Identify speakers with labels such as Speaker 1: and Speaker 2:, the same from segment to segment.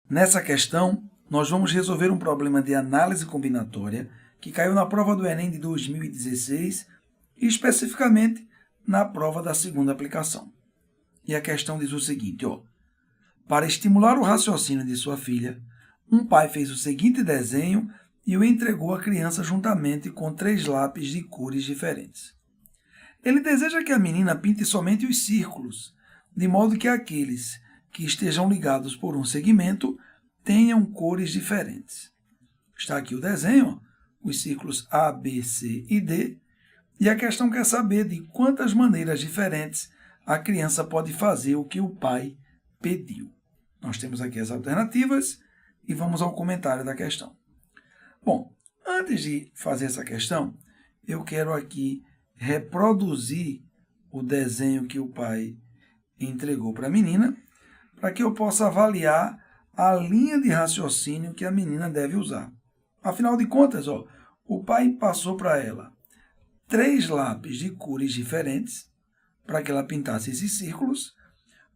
Speaker 1: Nessa questão, nós vamos resolver um problema de análise combinatória que caiu na prova do Enem de 2016 e especificamente na prova da segunda aplicação. E a questão diz o seguinte, para estimular o raciocínio de sua filha, um pai fez o seguinte desenho e o entregou à criança juntamente com 3 lápis de cores diferentes. Ele deseja que a menina pinte somente os círculos, de modo que aqueles que estejam ligados por um segmento tenham cores diferentes. Está aqui o desenho, os círculos A, B, C e D, e a questão quer saber de quantas maneiras diferentes a criança pode fazer o que o pai pediu. Nós temos aqui as alternativas e vamos ao comentário da questão. Bom, antes de fazer essa questão, eu quero aqui reproduzir o desenho que o pai entregou para a menina, para que eu possa avaliar a linha de raciocínio que a menina deve usar. Afinal de contas, o pai passou para ela 3 lápis de cores diferentes para que ela pintasse esses círculos,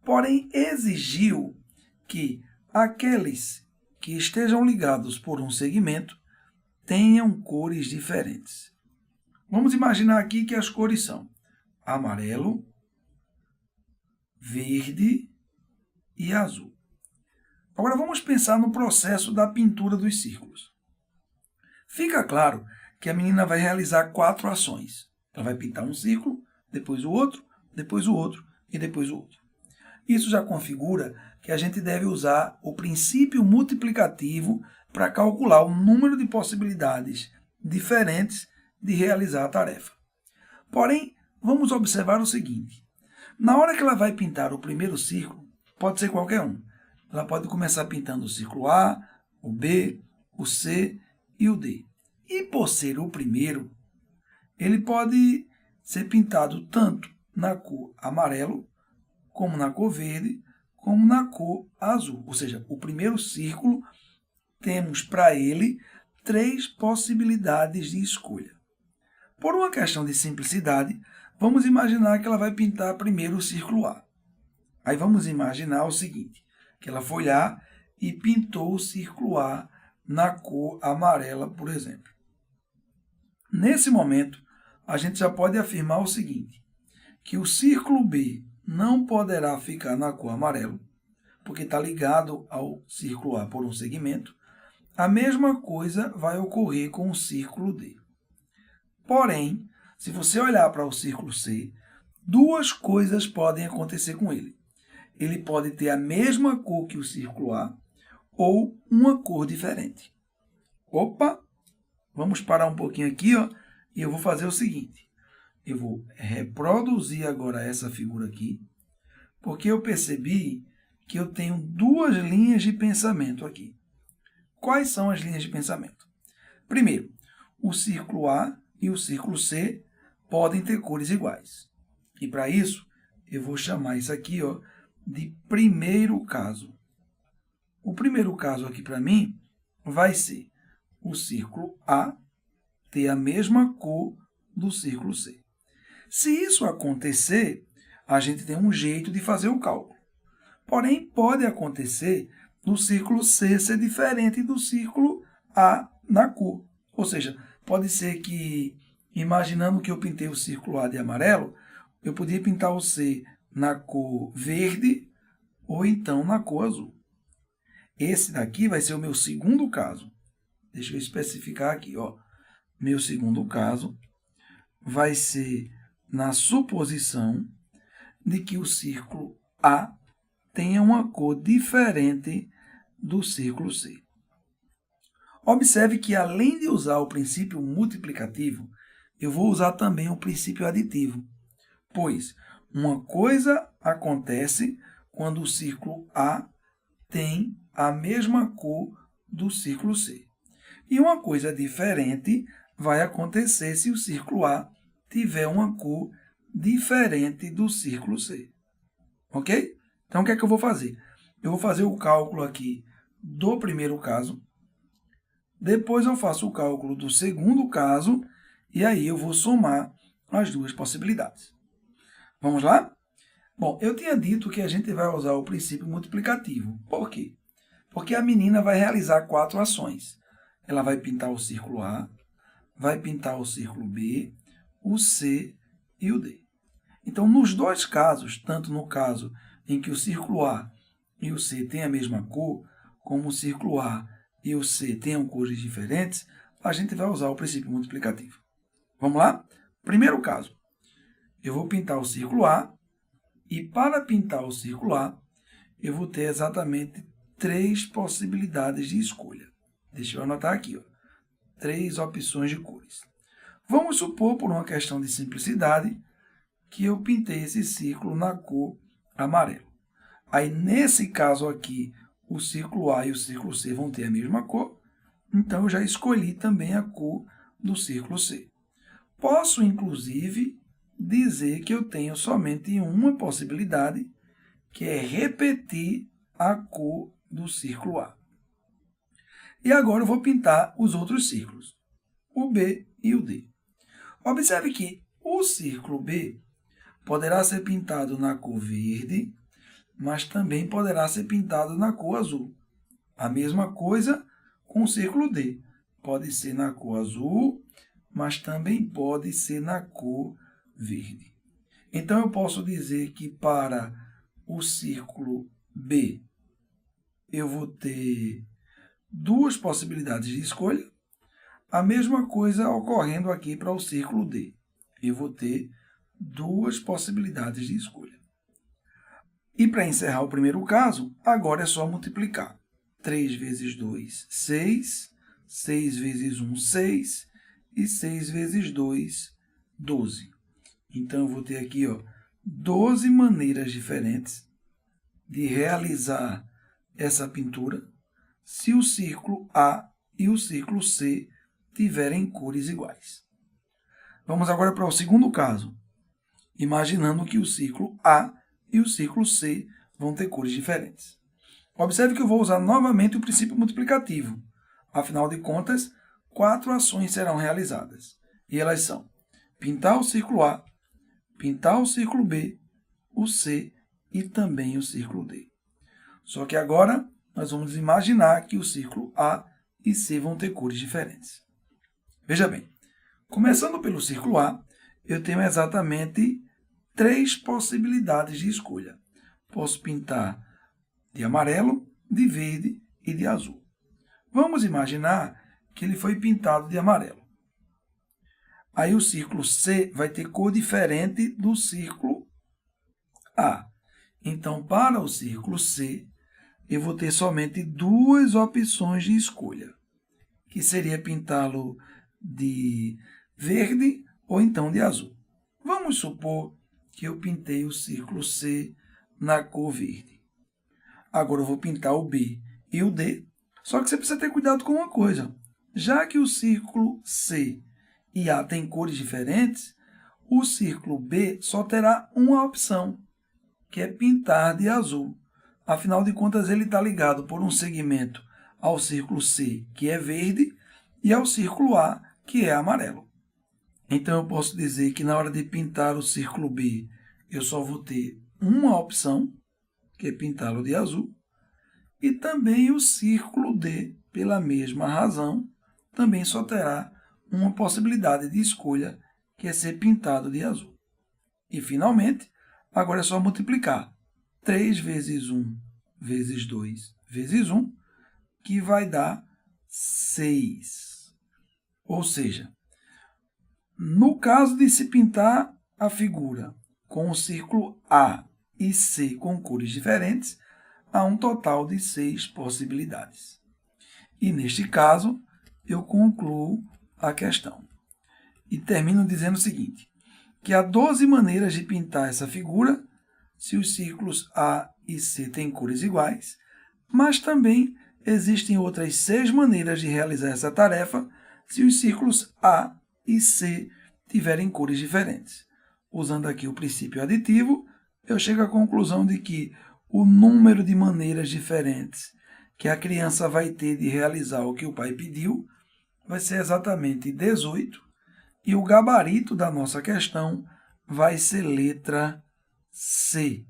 Speaker 1: porém exigiu que aqueles que estejam ligados por um segmento tenham cores diferentes. Vamos imaginar aqui que as cores são amarelo, verde e azul. Agora vamos pensar no processo da pintura dos círculos. Fica claro que a menina vai realizar 4 ações. Ela vai pintar um círculo, depois o outro e depois o outro. Isso já configura que a gente deve usar o princípio multiplicativo para calcular o número de possibilidades diferentes de realizar a tarefa. Porém, vamos observar o seguinte. Na hora que ela vai pintar o primeiro círculo, pode ser qualquer um. Ela pode começar pintando o círculo A, o B, o C e o D. E por ser o primeiro, ele pode ser pintado tanto na cor amarelo, como na cor verde, como na cor azul. Ou seja, o primeiro círculo, temos para ele 3 possibilidades de escolha. Por uma questão de simplicidade, vamos imaginar que ela vai pintar primeiro o círculo A. Aí vamos imaginar o seguinte, que ela foi lá e pintou o círculo A na cor amarela, por exemplo. Nesse momento, a gente já pode afirmar o seguinte, que o círculo B não poderá ficar na cor amarelo, porque está ligado ao círculo A por um segmento. A mesma coisa vai ocorrer com o círculo D. Porém, se você olhar para o círculo C, 2 coisas podem acontecer com ele. Ele pode ter a mesma cor que o círculo A ou uma cor diferente. Opa! Vamos parar um pouquinho aqui, e eu vou fazer o seguinte. Eu vou reproduzir agora essa figura aqui, porque eu percebi que eu tenho 2 linhas de pensamento aqui. Quais são as linhas de pensamento? Primeiro, o círculo A e o círculo C podem ter cores iguais. E para isso, eu vou chamar isso aqui de primeiro caso. O primeiro caso aqui para mim vai ser o círculo A ter a mesma cor do círculo C. Se isso acontecer, a gente tem um jeito de fazer o cálculo. Porém, pode acontecer do círculo C ser diferente do círculo A na cor. Ou seja, pode ser que, imaginando que eu pintei o círculo A de amarelo, eu podia pintar o C na cor verde ou então na cor azul. Esse daqui vai ser o meu segundo caso. Deixa eu especificar aqui. Meu segundo caso vai ser na suposição de que o círculo A tenha uma cor diferente do círculo C. Observe que, além de usar o princípio multiplicativo, eu vou usar também o princípio aditivo, pois uma coisa acontece quando o círculo A tem a mesma cor do círculo C. E uma coisa diferente vai acontecer se o círculo A tiver uma cor diferente do círculo C. Ok? Então, o que é que eu vou fazer? Eu vou fazer o cálculo aqui do primeiro caso, depois eu faço o cálculo do segundo caso, e aí eu vou somar as 2 possibilidades. Vamos lá? Bom, eu tinha dito que a gente vai usar o princípio multiplicativo. Por quê? Porque a menina vai realizar 4 ações. Ela vai pintar o círculo A, vai pintar o círculo B, o C e o D. Então, nos dois casos, tanto no caso em que o círculo A e o C têm a mesma cor, como o círculo A e o C tenham cores diferentes, a gente vai usar o princípio multiplicativo. Vamos lá? Primeiro caso, eu vou pintar o círculo A, e para pintar o círculo A, eu vou ter exatamente 3 possibilidades de escolha. Deixa eu anotar aqui, ó. 3 opções de cores. Vamos supor, por uma questão de simplicidade, que eu pintei esse círculo na cor amarelo. Aí, nesse caso aqui, o círculo A e o círculo C vão ter a mesma cor, então eu já escolhi também a cor do círculo C. Posso, inclusive, dizer que eu tenho somente uma possibilidade, que é repetir a cor do círculo A. E agora eu vou pintar os outros círculos, o B e o D. Observe que o círculo B poderá ser pintado na cor verde, mas também poderá ser pintado na cor azul. A mesma coisa com o círculo D. Pode ser na cor azul, mas também pode ser na cor verde. Então, eu posso dizer que para o círculo B, eu vou ter 2 possibilidades de escolha. A mesma coisa ocorrendo aqui para o círculo D. Eu vou ter 2 possibilidades de escolha. E para encerrar o primeiro caso, agora é só multiplicar. 3 vezes 2, 6. 6 vezes 1, 6. E 6 vezes 2, 12. Então, eu vou ter aqui, ó, 12 maneiras diferentes de realizar essa pintura se o círculo A e o círculo C tiverem cores iguais. Vamos agora para o segundo caso, imaginando que o círculo A e o círculo C vão ter cores diferentes. Observe que eu vou usar novamente o princípio multiplicativo. Afinal de contas, 4 ações serão realizadas. E elas são pintar o círculo A, pintar o círculo B, o C e também o círculo D. Só que agora nós vamos imaginar que o círculo A e C vão ter cores diferentes. Veja bem, começando pelo círculo A, eu tenho exatamente 3 possibilidades de escolha. Posso pintar de amarelo, de verde e de azul. Vamos imaginar que ele foi pintado de amarelo. Aí o círculo C vai ter cor diferente do círculo A. Então, para o círculo C, eu vou ter somente 2 opções de escolha, que seria pintá-lo de verde ou então de azul. Vamos supor que eu pintei o círculo C na cor verde. Agora eu vou pintar o B e o D, só que você precisa ter cuidado com uma coisa. Já que o círculo C e A têm cores diferentes, o círculo B só terá uma opção, que é pintar de azul. Afinal de contas, ele está ligado por um segmento ao círculo C, que é verde, e ao círculo A, que é amarelo. Então, eu posso dizer que na hora de pintar o círculo B, eu só vou ter uma opção, que é pintá-lo de azul, e também o círculo D, pela mesma razão, também só terá uma possibilidade de escolha, que é ser pintado de azul. E, finalmente, agora é só multiplicar. 3 vezes 1 vezes 2 vezes 1, que vai dar 6. Ou seja, no caso de se pintar a figura com o círculo A e C com cores diferentes, há um total de 6 possibilidades. E, neste caso, eu concluo a questão. E termino dizendo o seguinte, que há 12 maneiras de pintar essa figura, se os círculos A e C têm cores iguais, mas também existem outras 6 maneiras de realizar essa tarefa, se os círculos A e C tiverem cores diferentes. Usando aqui o princípio aditivo, eu chego à conclusão de que o número de maneiras diferentes que a criança vai ter de realizar o que o pai pediu vai ser exatamente 18, e o gabarito da nossa questão vai ser letra C.